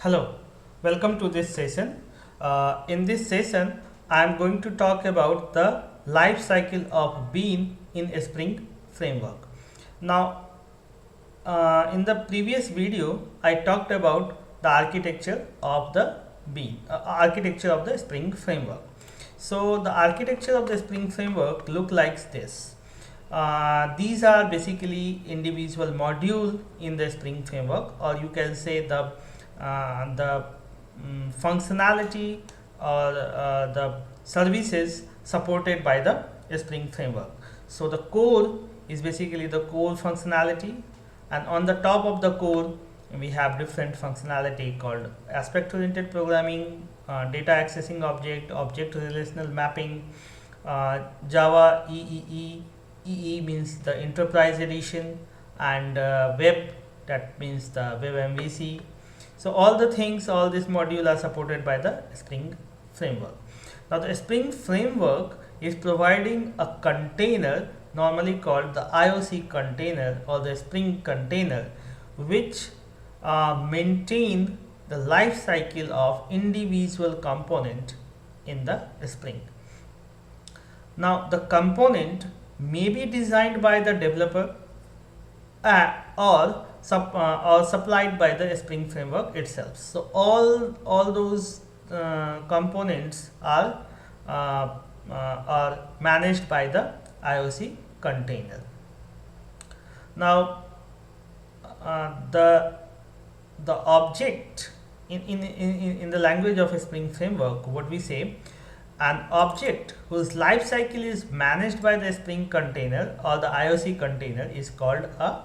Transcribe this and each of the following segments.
Hello, welcome to this session. In this session, I am going to talk about the life cycle of bean in a Spring framework. Now, in the previous video, I talked about the architecture of the architecture of the Spring framework. So, the architecture of the Spring framework look like this. These are basically individual module in the Spring framework, or you can say the functionality or the services supported by the Spring framework. So the core is basically the core functionality, and on the top of the core we have different functionality called aspect oriented programming, data accessing object relational mapping, Java EE means the enterprise edition, and web, that means the web MVC. So all the things, all these modules are supported by the Spring framework. Now the Spring framework is providing a container normally called the IOC container or the Spring container, which maintain the life cycle of individual component in the Spring. Now the component may be designed by the developer or supplied by the Spring framework itself. So all those components are managed by the IOC container. Now the object in the language of a Spring framework, what we say, an object whose life cycle is managed by the Spring container or the IOC container is called a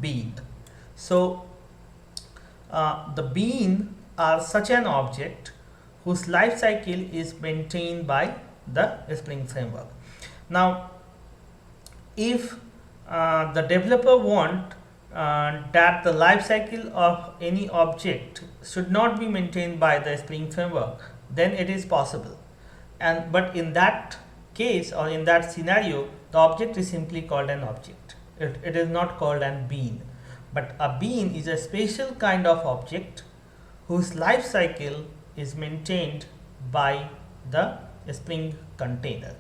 bean. So the bean are such an object whose life cycle is maintained by the Spring framework. Now if the developer want that the life cycle of any object should not be maintained by the Spring framework, then it is possible. But in that case or in that scenario, the object is simply called an object. It is not called an bean. But a bean is a special kind of object whose life cycle is maintained by the Spring container.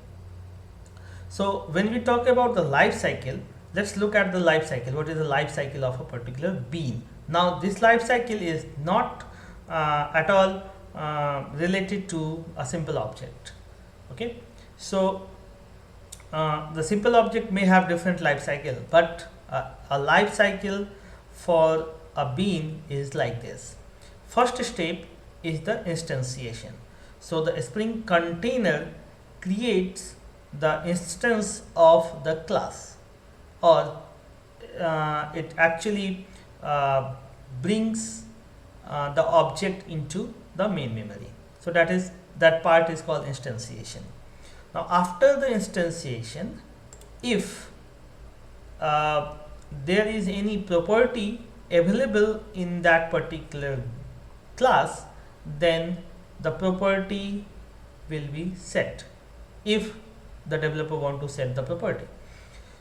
So when we talk about the life cycle, let's look at the life cycle. What is the life cycle of a particular bean? Now this life cycle is not at all related to a simple object. Okay, so the simple object may have different life cycle, but a life cycle for a bean is like this. First step is the instantiation. So the Spring container creates the instance of the class, or it actually brings the object into the main memory. So that part is called instantiation. Now after the instantiation, if there is any property available in that particular class, then the property will be set if the developer want to set the property.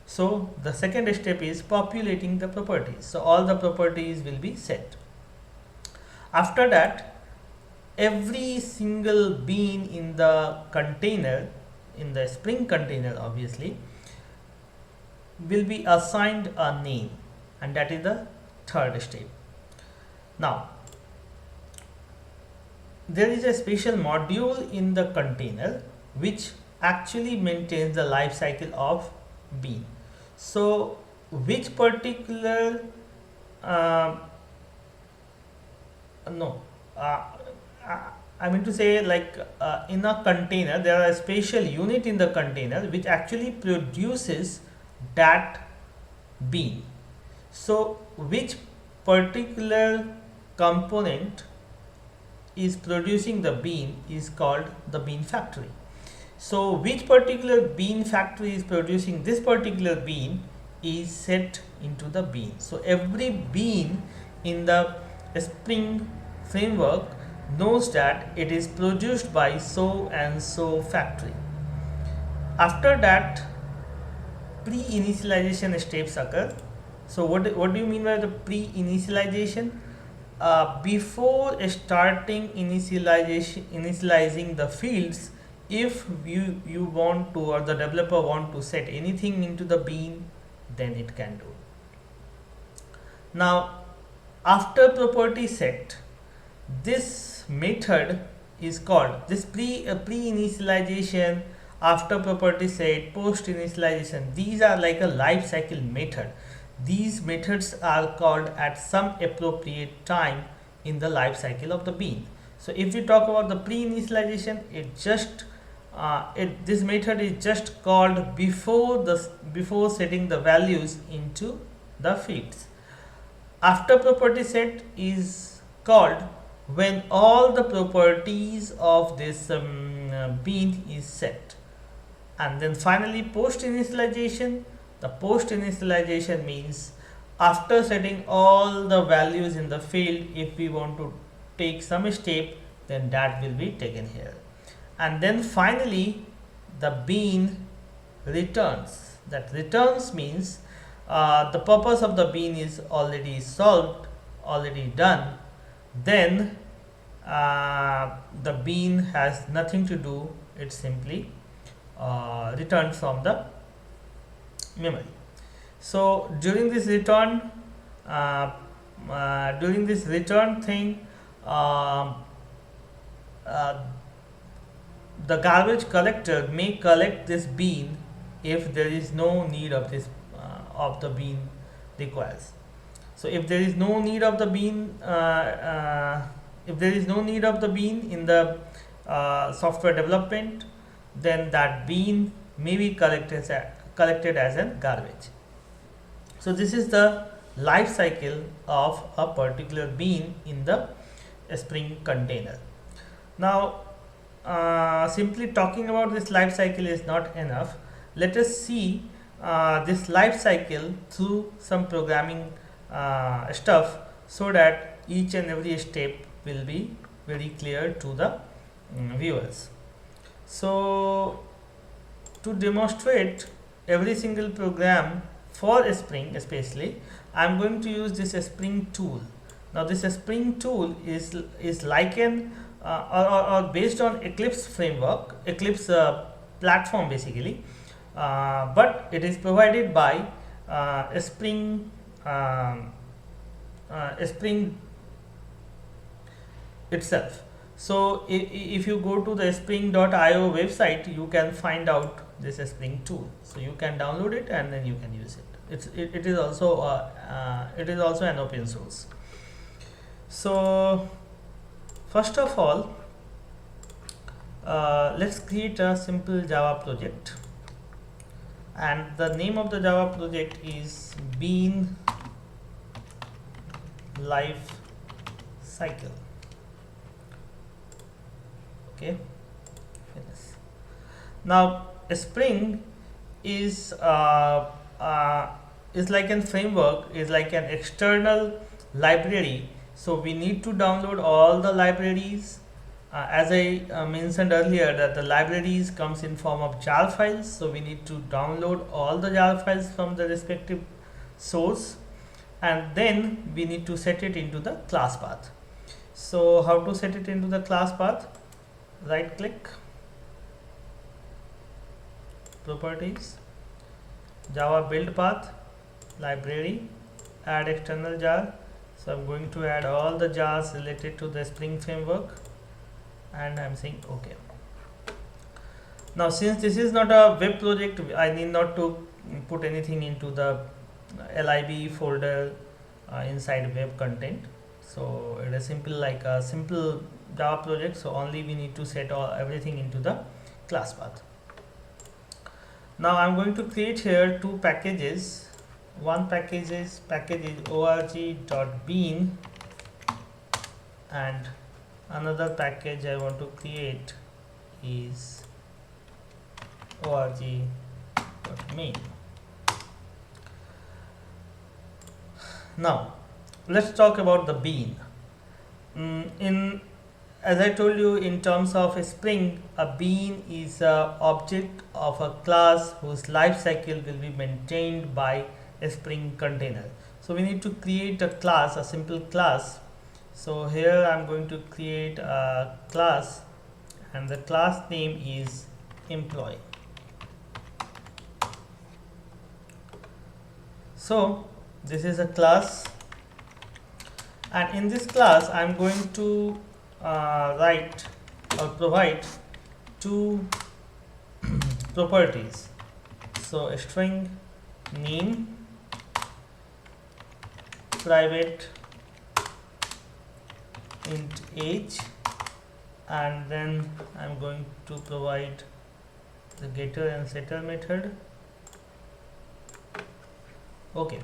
So the second step is populating the properties. So all the properties will be set. After that, every single bean in the container, in the Spring container obviously, will be assigned a name, and that is the third step. Now there is a special module in the container which actually maintains the life cycle of bean. So which particular I mean to say, like in a container there are a special unit in the container which actually produces that bean. So which particular component is producing the bean is called the bean factory. So which particular bean factory is producing this particular bean is set into the bean. So every bean in the Spring framework knows that it is produced by so and so factory. After that, pre-initialization steps occur. So what do you mean by the pre-initialization? before starting initializing the fields, if you want to, or the developer want to set anything into the bean, then it can do. Now after property set, this method is called this pre-initialization, after property set, post initialization. These are like a life cycle method. These methods are called at some appropriate time in the life cycle of the bean. So if we talk about the pre-initialization, this method is just called before setting the values into the fields. After property set is called when all the properties of this bean is set. And then finally post initialization. The post initialization means after setting all the values in the field, if we want to take some step, then that will be taken here. And then finally the bean returns. That returns means the purpose of the bean is already solved, already done. Then the bean has nothing to do, it simply returned from the memory. So during this return thing, the garbage collector may collect this bean if there is no need of this of the bean requires. So if there is no need of the bean, in the software development, then that bean may be collected as a garbage. So this is the life cycle of a particular bean in the Spring container. Now simply talking about this life cycle is not enough. Let us see this life cycle through some programming stuff, so that each and every step will be very clear to the viewers. So to demonstrate every single program for Spring especially, I am going to use this Spring tool. Now this Spring tool is like an or based on Eclipse framework, Eclipse platform basically, but it is provided by Spring itself. So if you go to the spring.io website, you can find out this Spring tool. So you can download it and then you can use it. It is also an open source. So first of all, let's create a simple Java project, and the name of the Java project is Bean Life Cycle. Okay, finish. Now Spring is like a framework, is like an external library. So we need to download all the libraries. As I mentioned earlier, that the libraries comes in form of jar files. So we need to download all the jar files from the respective source, and then we need to set it into the class path. So how to set it into the class path? Right click, properties, Java build path, library, add external jar. So I'm going to add all the jars related to the Spring framework, and I'm saying OK. Now since this is not a web project, I need not to put anything into the lib folder inside web content. So it is simple, like a simple Java project. So only we need to set everything into the class path. Now I'm going to create here two packages. One package is org.bean, and another package I want to create is org.main. Now let's talk about the bean. As I told you, in terms of a Spring, a bean is an object of a class whose life cycle will be maintained by a Spring container. So we need to create a class, a simple class. So here I'm going to create a class, and the class name is employee. So this is a class, and in this class I'm going to write or provide two properties. So a string name, private int age, and then I'm going to provide the getter and setter method. Okay,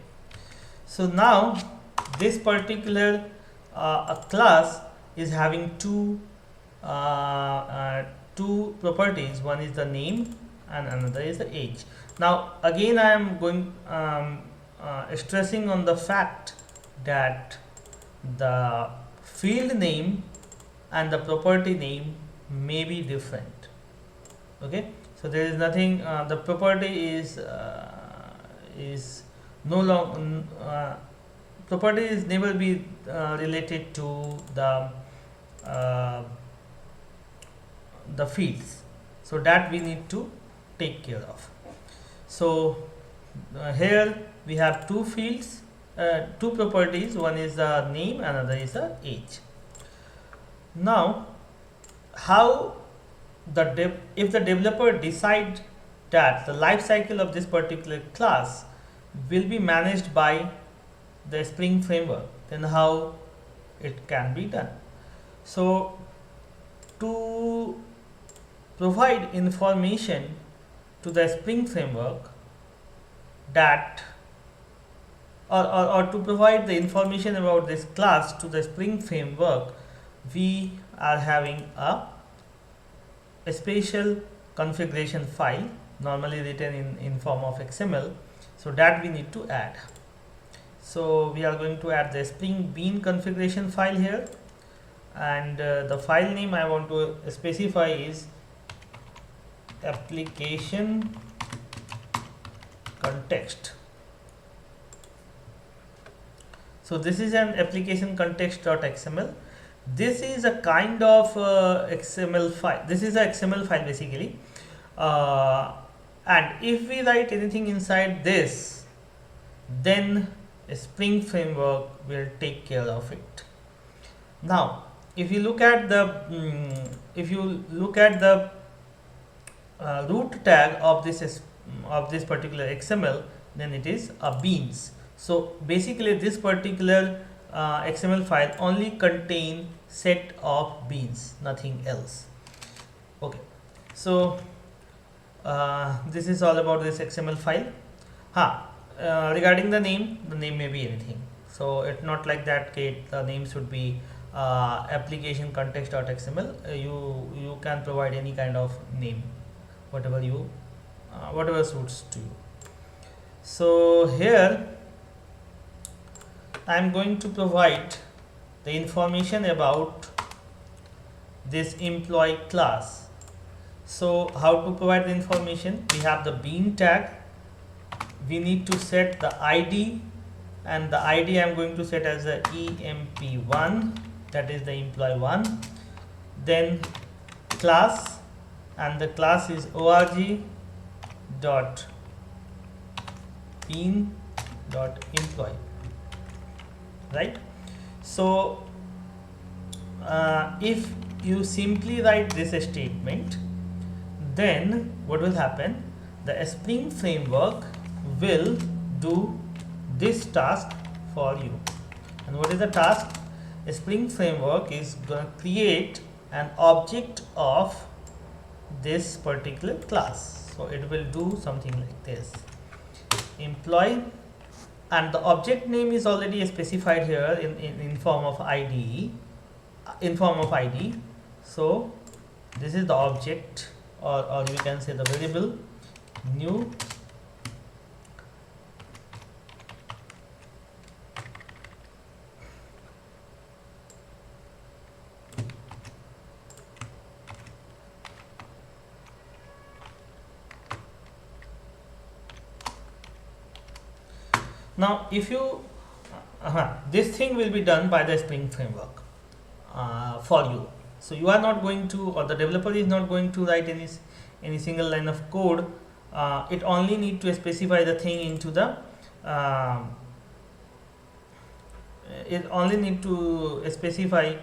so now this particular class is having two properties. One is the name and another is the age. Now again I am going stressing on the fact that the field name and the property name may be different. Okay, so there is nothing, the property is no long property is never be related to uh, the fields, so that we need to take care of. So here we have two fields, two properties. One is the name, another is the age. Now how if the developer decide that the life cycle of this particular class will be managed by the Spring framework, then how it can be done. So to provide information to the Spring framework that or to provide the information about this class to the Spring framework, we are having a special configuration file, normally written in form of XML, so that we need to add. So we are going to add the Spring Bean configuration file here, and the file name I want to specify is application context. So this is an application context.xml. This is a kind of XML file. This is a XML file basically, and if we write anything inside this, then a Spring framework will take care of it. Now if you look at the root tag of this particular XML, then it is a beans. So basically this particular XML file only contain set of beans, nothing else. Okay, so this is all about this XML file. Regarding the name may be anything. So it's not like that, the name should be application context.xml. You can provide any kind of name, whatever suits to you. So here I am going to provide the information about this employee class. So how to provide the information? We have the bean tag. We need to set the ID, and the ID I am going to set as the emp1, that is the employee 1. Then class, and the class is org.bean.employee, right? So if you simply write this statement, then what will happen? The Spring framework will do this task for you. And what is the task? A Spring framework is going to create an object of this particular class. So it will do something like this: employee, and the object name is already specified here in form of ID. So this is the object, or you can say the variable new Now if you this thing will be done by the Spring framework. for you. So you are not going to, or the developer is not going to write any single line of code. It only need to specify the thing into the it only need to specify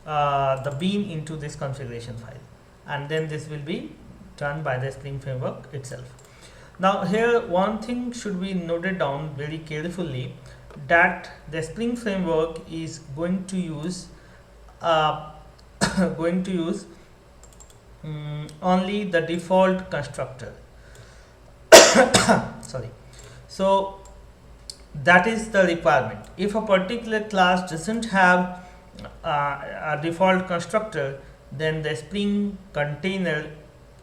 the bean into this configuration file, and then this will be done by the Spring Framework itself. Now here one thing should be noted down very carefully, that the Spring Framework is going to use going to use only the default constructor. Sorry. So that is the requirement. If a particular class doesn't have a default constructor, then the Spring container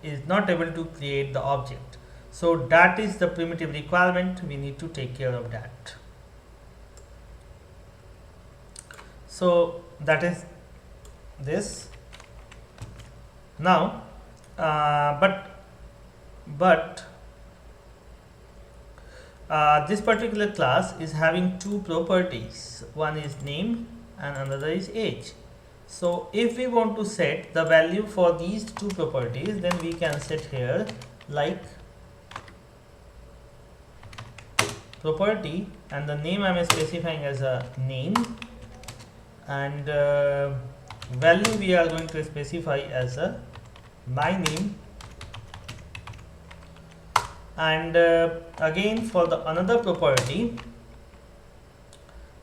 is not able to create the object. So that is the primitive requirement. We need to take care of that. So that is this. Now this particular class is having two properties. One is name and another is age. So if we want to set the value for these two properties, then we can set here like property, and the name I am specifying as a name, and value we are going to specify as a my name. And again for the another property,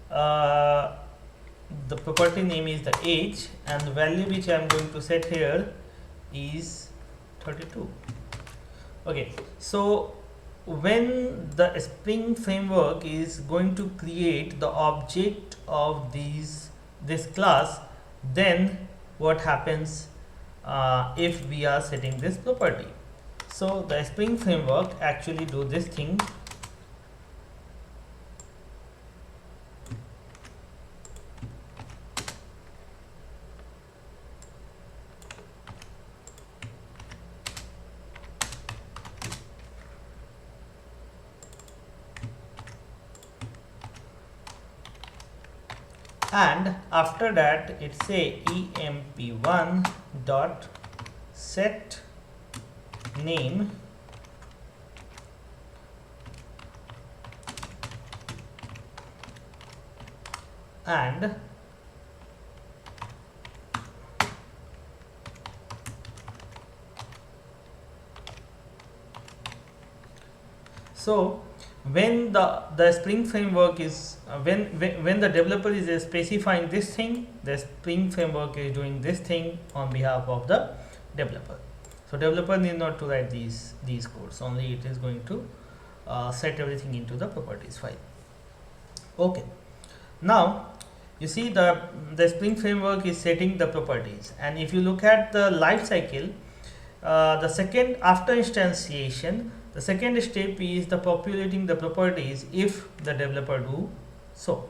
the property name is the age, and the value which I am going to set here is 32. Okay, so when the Spring Framework is going to create the object of this class, then what happens if we are setting this property? So the Spring Framework actually do this thing. And after that it say emp1 dot set name and so when the Spring Framework is when the developer is specifying this thing, the Spring Framework is doing this thing on behalf of the developer. So developer need not to write these codes, only it is going to set everything into the properties file. Okay, now you see the Spring Framework is setting the properties, and if you look at the life cycle, the second after instantiation, the second step is the populating the properties if the developer do so.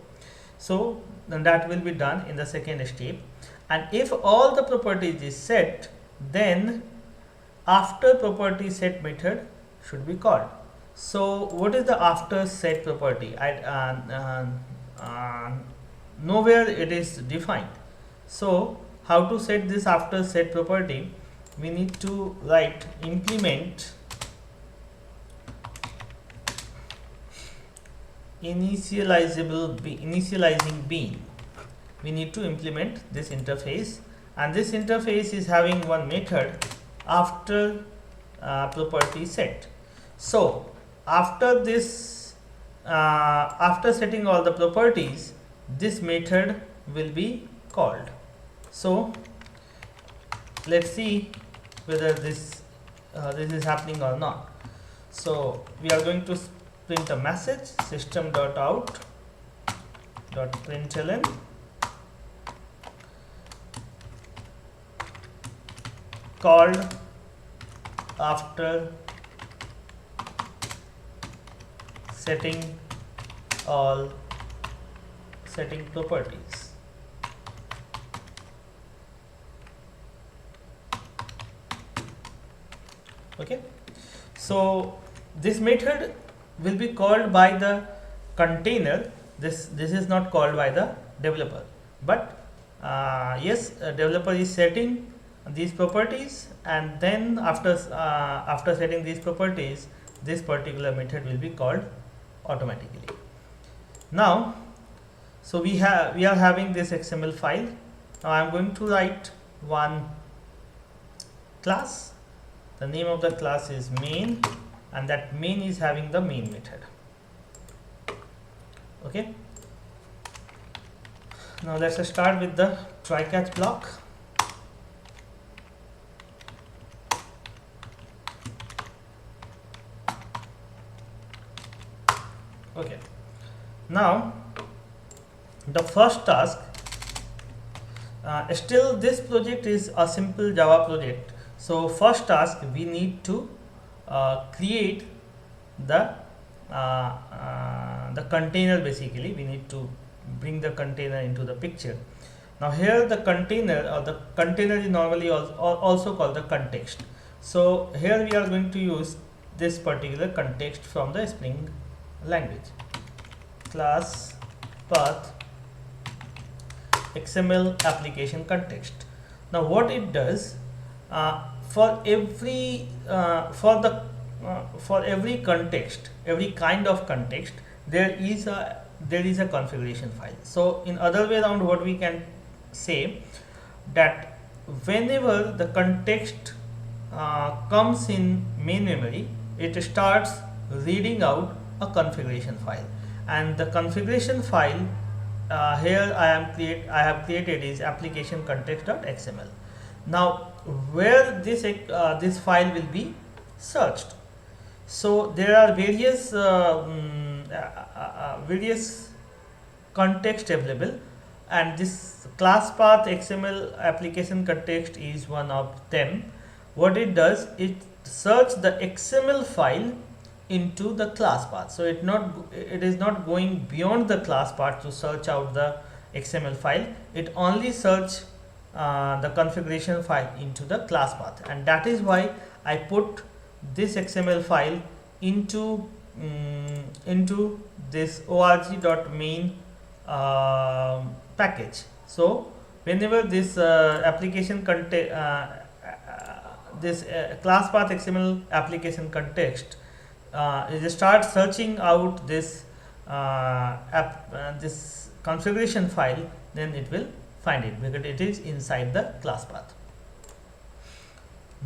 So then that will be done in the second step, and if all the properties is set, then after property set method should be called. So what is the after set property? Nowhere it is defined. So how to set this after set property? We need to write implement initializing bean. We need to implement this interface, and this interface is having one method after property set. So after this after setting all the properties, this method will be called. So let's see whether this is happening or not. So we are going to print a message system.out.println called after setting all setting properties. Okay, so this method will be called by the container. This is not called by the developer, but yes, developer is setting these properties, and then after setting these properties, this particular method will be called automatically. Now, so we are having this XML file. Now I am going to write one class. The name of the class is main, and that main is having the main method. Okay. Now let's start with the try catch block. Okay. Now the first task, still this project is a simple Java project. So first task, we need to create the container. Basically we need to bring the container into the picture. Now here the container, or the container is normally also called the context. So here we are going to use this particular context from the Spring language. Class path XML application context. Now what it does, for every context, every kind of context, there is a configuration file. So in other way around, what we can say, that whenever the context comes in main memory, it starts reading out a configuration file, and the configuration file here I have created is application context.xml. Now where this file will be searched. So there are various context available, and this class path XML application context is one of them. What it does, it search the XML file into the class path. So it is not going beyond the class path to search out the XML file. It only search the configuration file into the class path, and that is why I put this XML file into this org.main package. So whenever this application this class path XML application context it start searching out this this configuration file, then it will find it because it is inside the class path.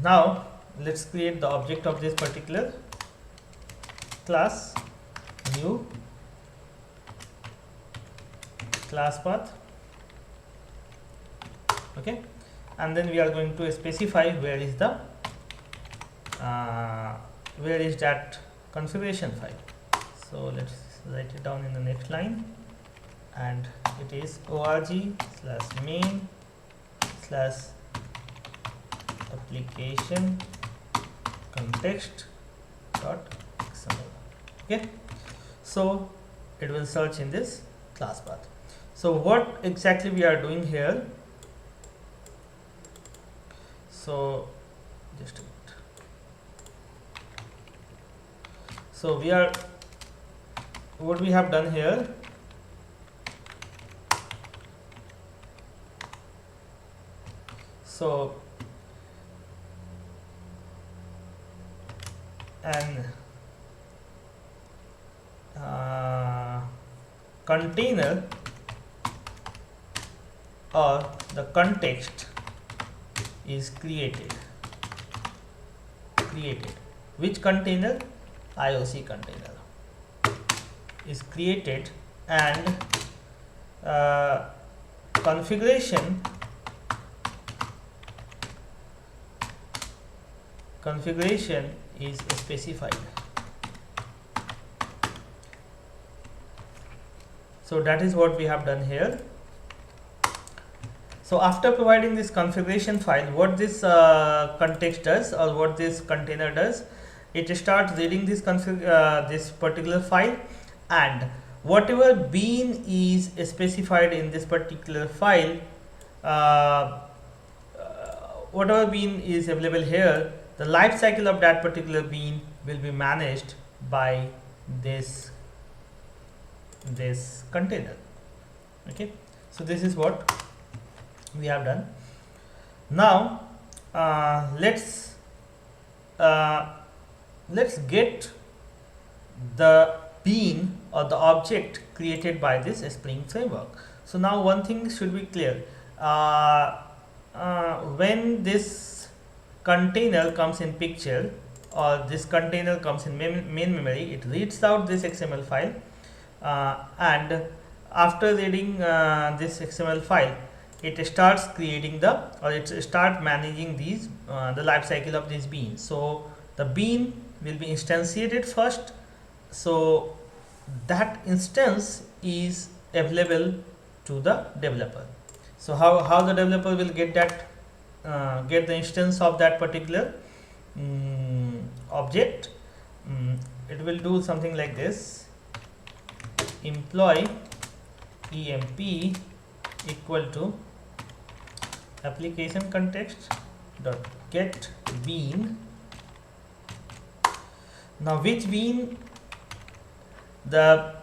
Now let's create the object of this particular class. New class path. Okay, and then we are going to specify where is that configuration file. So let's write it down in the next line, and it is org/main/application context.xml. Okay, so it will search in this class path. So what exactly we are doing here? So just a minute. So what we have done here, so an container or the context is created. Which container? IOC container is created, and configuration is specified. So that is what we have done here. So after providing this configuration file, what this context does, or what this container does, it starts reading this this particular file, and whatever bean is specified in this particular file, whatever bean is available here, the life cycle of that particular bean will be managed by this container. Okay, so this is what we have done. Now uh, let's get the bean or the object created by this Spring framework. So now one thing should be clear. When this container comes in picture, or this container comes in main memory, it reads out this XML file, and after reading this XML file, it starts creating it start managing these the life cycle of this bean. So the bean will be instantiated first, so that instance is available to the developer. So how the developer will get that get the instance of that particular object? It will do something like this: employee emp equal to application context dot get bean. Now which bean? The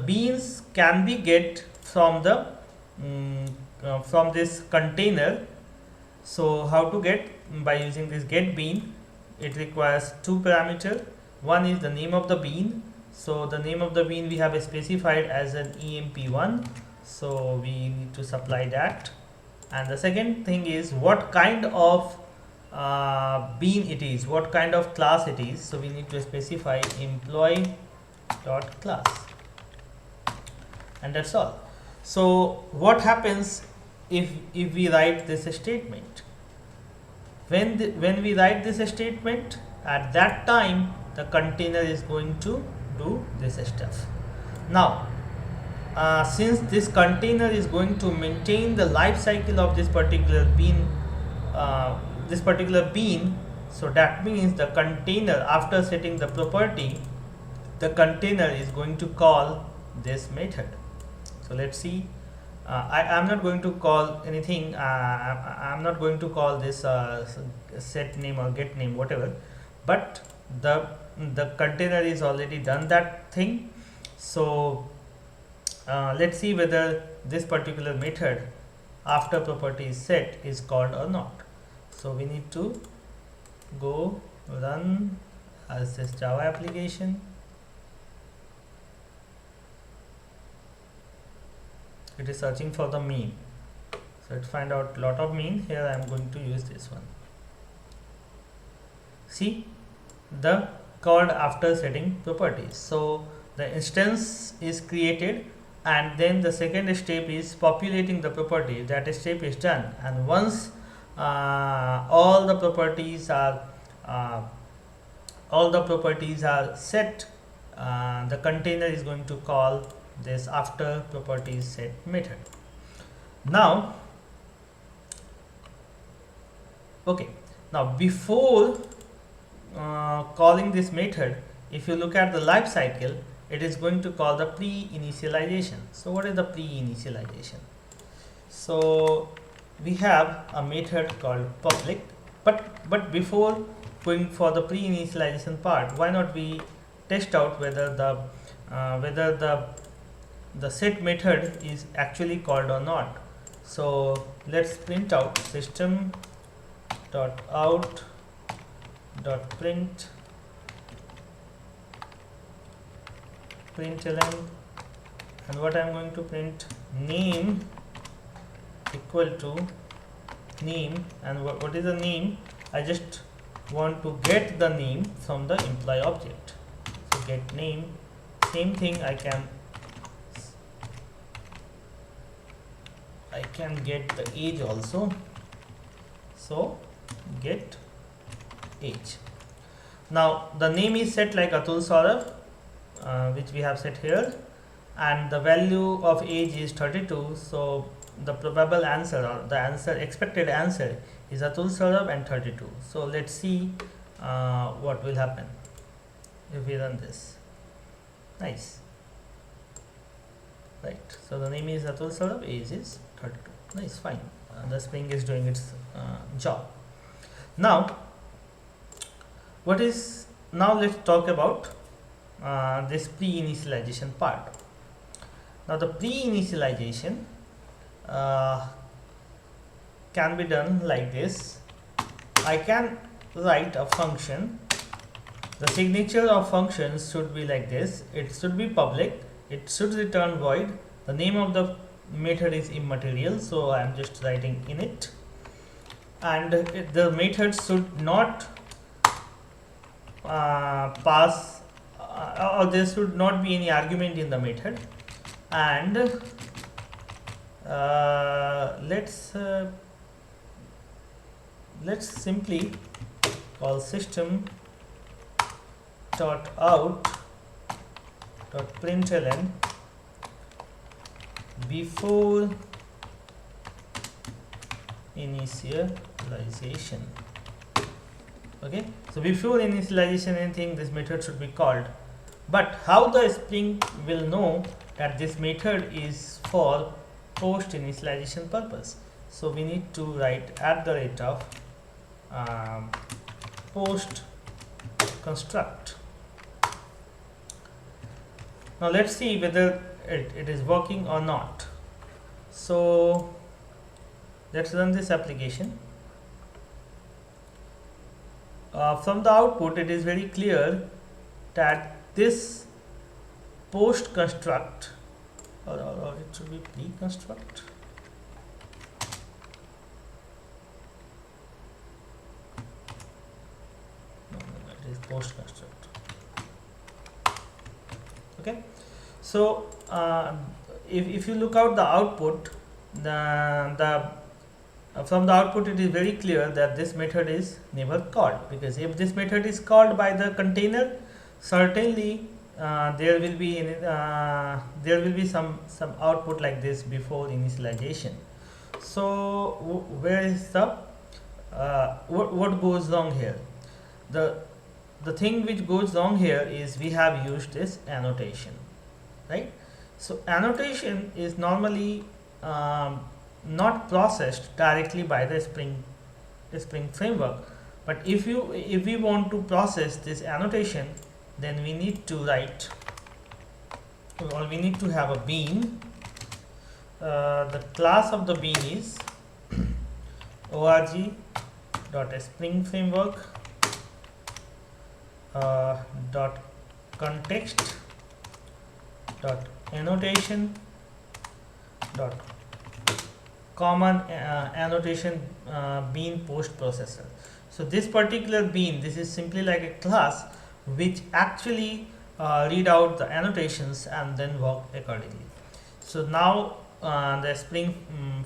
beans can be get from the from this container. So how to get? By using this get bean. It requires two parameters. One is the name of the bean. So the name of the bean we have specified as an emp1, so we need to supply that. And the second thing is what kind of bean it is, what kind of class it is. So we need to specify employee dot class, and that's all. So what happens if we write this statement? When we write this statement, at that time the container is going to do this stuff. Now since this container is going to maintain the life cycle of this particular bean, so that means the container, after setting the property, the container is going to call this method. So let's see. I am not going to call anything. I am not going to call this set name or get name, whatever, but the container is already done that thing. So let's see whether this particular method after property is set is called or not. So we need to go run as this Java application. It is searching for the mean, so it find out lot of mean. Here I am going to use this one. See the called after setting properties. So the instance is created, and then the second step is populating the property. That step is done, and once all the properties are set, the container is going to call this after properties set method. Now okay, now before calling this method, if you look at the life cycle, it is going to call the pre-initialization. So what is the pre-initialization? So we have a method called public, but before going for the pre-initialization part, why not we test out whether the set method is actually called or not. So let's print out system dot out dot println, and what I am going to print, name equal to name. And what is the name? I just want to get the name from the employee object. So get name, same thing I can get the age also. So get age. Now the name is set like Atul Saurabh, which we have set here, and the value of age is 32. So the probable answer, or the expected answer, is Atul Saurabh and 32. So let's see what will happen if we run this. Nice, right? So the name is Atul Saurabh, age is 32. Nice, fine. The Spring is doing its job. Now let's talk about this pre-initialization part. Now the pre-initialization, can be done like this. I can write a function. The signature of functions should be like this. It should be public. It should return void. The name of the method is immaterial, so I am just writing init. And the method should not pass or there should not be any argument in the method. And let's simply call system dot out dot println before initialization. Okay, so before initialization anything, this method should be called. But how the Spring will know that this method is for post initialization purpose? So we need to write at the rate of post construct. Now let's see whether it is working or not. So let's run this application. From the output it is very clear that this post construct or it should be pre construct. No, it is post construct. Okay, so if you look out the output, from the output it is very clear that this method is never called, because if this method is called by the container, certainly there will be some output like this before initialization. So where is the what goes wrong here? The thing which goes wrong here is we have used this annotation, right? So annotation is normally not processed directly by the Spring framework, but if we want to process this annotation, then we need to write, or we need to have a bean. The class of the bean is org.springframework dot context dot annotation dot common annotation bean post processor. So this particular bean, this is simply like a class which actually read out the annotations and then work accordingly. So now the Spring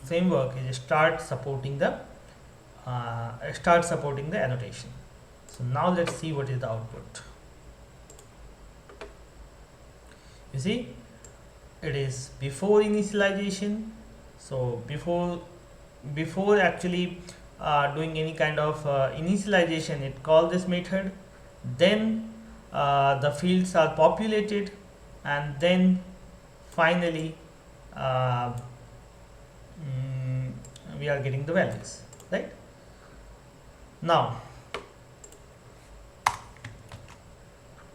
framework is start supporting the annotation. So now let's see what is the output. You see, it is before initialization. So before actually doing any kind of initialization, it called this method, then the fields are populated, and then finally we are getting the values, right? Now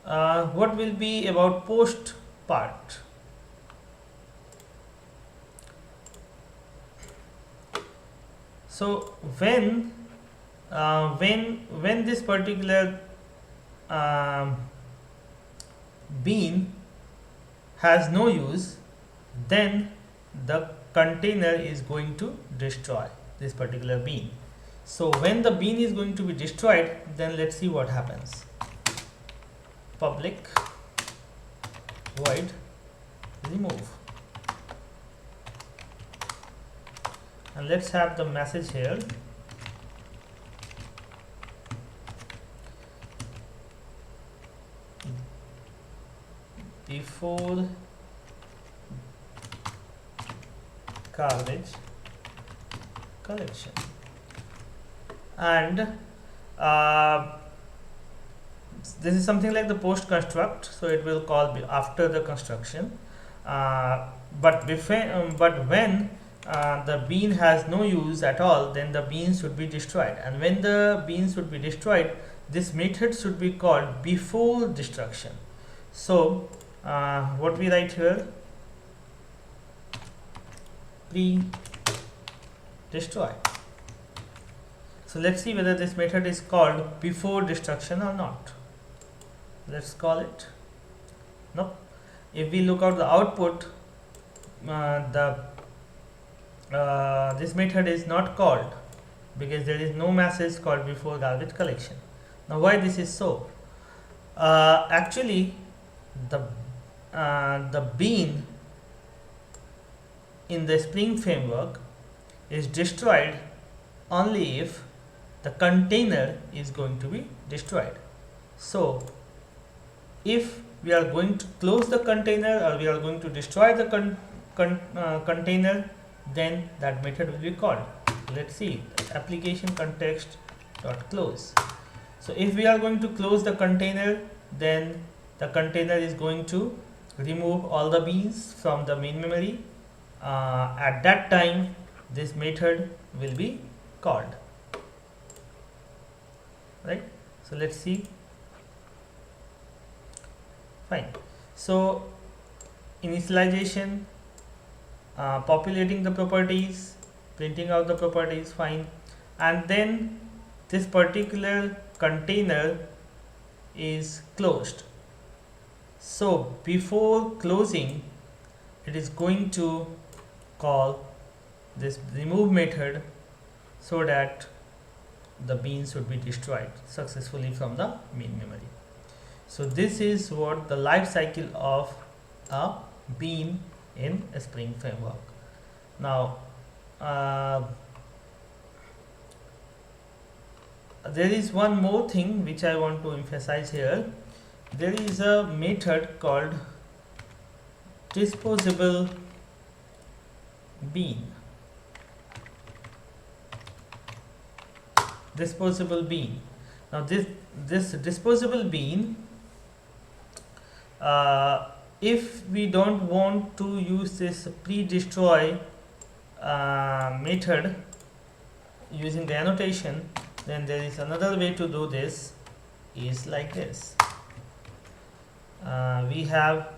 what will be about post part? So when this particular bean has no use, then the container is going to destroy this particular bean. So when the bean is going to be destroyed, then let's see what happens. Public void remove, and let's have the message here. Before garbage collection, and this is something like the post construct, so it will call after the construction, but when the bean has no use at all, then the bean should be destroyed, and when the bean should be destroyed, this method should be called before destruction. So what we write here, pre destroy. So let's see whether this method is called before destruction or not. Let's call it. No. If we look at the output, this method is not called because there is no message called before garbage collection. Now why this is so? Actually, the bean in the Spring framework is destroyed only if the container is going to be destroyed. So if we are going to close the container or we are going to destroy the container, then that method will be called. Let's see, application context dot close. So if we are going to close the container, then the container is going to remove all the beans from the main memory. At that time, this method will be called. Right? So let's see. Fine. So initialization, populating the properties, printing out the properties, fine, and then this particular container is closed. So before closing, it is going to call this remove method so that the beans should be destroyed successfully from the main memory. So this is what the life cycle of a bean in a Spring framework. Now there is one more thing which I want to emphasize here. There is a method called disposable bean. Disposable bean. Now this disposable bean, if we don't want to use this pre-destroy method using the annotation, then there is another way to do this, is like this. We have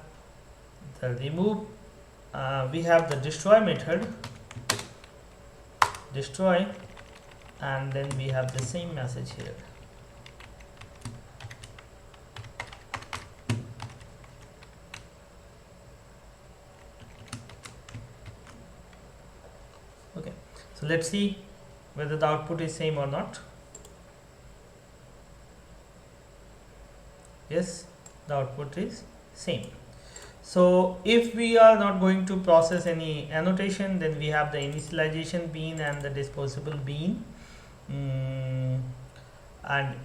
the remove, we have the destroy method, destroy, and then we have the same message here. Okay, so let's see whether the output is same or not. Yes, the output is same. So if we are not going to process any annotation, then we have the initialization bean and the disposable bean. And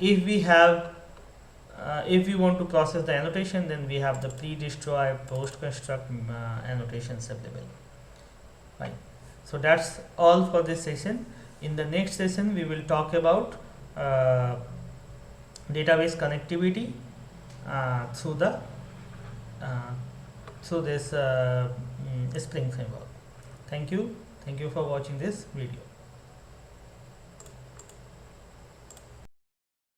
if we have if we want to process the annotation, then we have the pre-destroy, post-construct annotations available. Fine. So that's all for this session. In the next session, we will talk about database connectivity through the through this Spring framework. Thank you for watching this video.